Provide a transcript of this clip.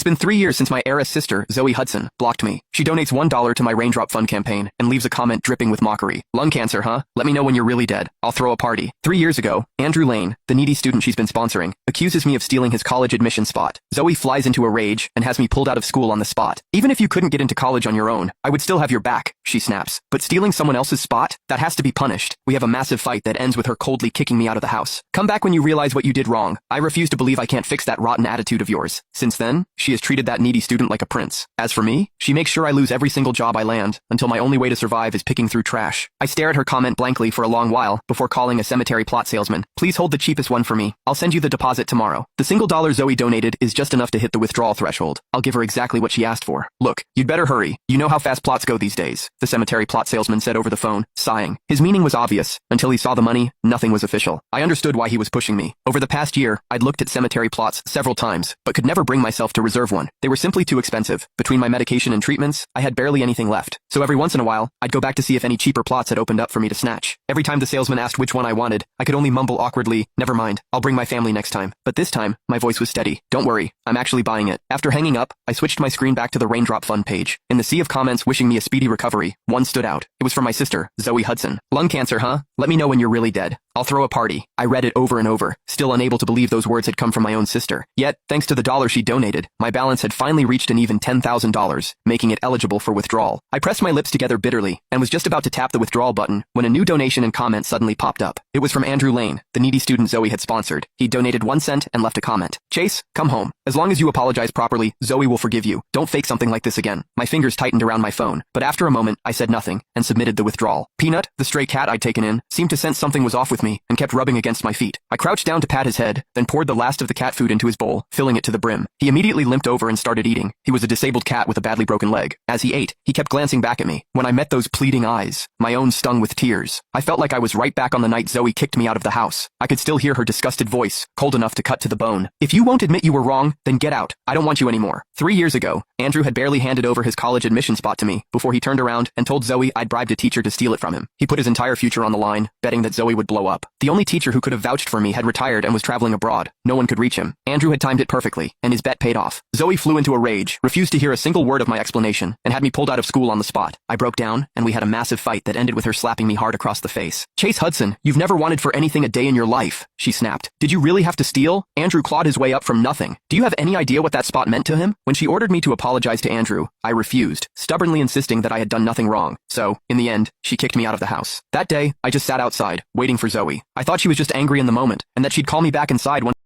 It's been 3 years since my heiress sister, Zoe Hudson, blocked me. She donates $1 to my Raindrop Fund campaign and leaves a comment dripping with mockery. Lung cancer, huh? Let me know when you're really dead. I'll throw a party. 3 years ago, Andrew Lane, the needy student she's been sponsoring, accuses me of stealing his college admission spot. Zoe flies into a rage and has me pulled out of school on the spot. Even if you couldn't get into college on your own, I would still have your back, she snaps. But stealing someone else's spot? That has to be punished. We have a massive fight that ends with her coldly kicking me out of the house. Come back when you realize what you did wrong. I refuse to believe I can't fix that rotten attitude of yours. Since then, she has treated that needy student like a prince. As for me, she makes sure I lose every single job I land, until my only way to survive is picking through trash. I stare at her comment blankly for a long while, before calling a cemetery plot salesman. Please hold the cheapest one for me. I'll send you the deposit tomorrow. The single dollar Zoe donated is just enough to hit the withdrawal threshold. I'll give her exactly what she asked for. Look, you'd better hurry. You know how fast plots go these days, the cemetery plot salesman said over the phone, sighing. His meaning was obvious. Until he saw the money, nothing was official. I understood why he was pushing me. Over the past year, I'd looked at cemetery plots several times, but could never bring myself to reserve one. They were simply too expensive. Between my medication and treatments, I had barely anything left. So every once in a while, I'd go back to see if any cheaper plots had opened up for me to snatch. Every time the salesman asked which one I wanted, I could only mumble awkwardly, never mind, I'll bring my family next time. But this time, my voice was steady. Don't worry, I'm actually buying it. After hanging up, I switched my screen back to the Raindrop Fund page. In the sea of comments wishing me a speedy recovery, one stood out. It was from my sister, Zoe Hudson. Lung cancer, huh? Let me know when you're really dead. I'll throw a party. I read it over and over, still unable to believe those words had come from my own sister. Yet, thanks to the dollar she donated, my balance had finally reached an even $10,000, making it eligible for withdrawal. I pressed my lips together bitterly, and was just about to tap the withdrawal button, when a new donation and comment suddenly popped up. It was from Andrew Lane, the needy student Zoe had sponsored. He donated 1 cent and left a comment. Chase, come home. As long as you apologize properly, Zoe will forgive you. Don't fake something like this again. My fingers tightened around my phone, but after a moment, I said nothing, and submitted the withdrawal. Peanut, the stray cat I'd taken in, seemed to sense something was off with me, and kept rubbing against my feet. I crouched down to pat his head, then poured the last of the cat food into his bowl, filling it to the brim. He immediately limped over and started eating. He was a disabled cat with a badly broken leg. As he ate, he kept glancing back at me. When I met those pleading eyes, my own stung with tears. I felt like I was right back on the night Zoe kicked me out of the house. I could still hear her disgusted voice, cold enough to cut to the bone. If you won't admit you were wrong, then get out. I don't want you anymore. 3 years ago, Andrew had barely handed over his college admission spot to me, before he turned around and told Zoe I'd bribed a teacher to steal it from him. He put his entire future on the line, betting that Zoe would blow up. The only teacher who could have vouched for me had retired and was traveling abroad. No one could reach him. Andrew had timed it perfectly, and his bet paid off. Zoe flew into a rage, refused to hear a single word of my explanation, and had me pulled out of school on the spot. I broke down, and we had a massive fight that ended with her slapping me hard across the face. Chase Hudson, you've never wanted for anything a day in your life, she snapped. Did you really have to steal? Andrew clawed his way up from nothing. Do you have any idea what that spot meant to him? When she ordered me to apologize to Andrew, I refused, stubbornly insisting that I had done nothing wrong. So, in the end, she kicked me out of the house. That day, I just sat outside, waiting for Zoe. I thought she was just angry in the moment, and that she'd call me back inside when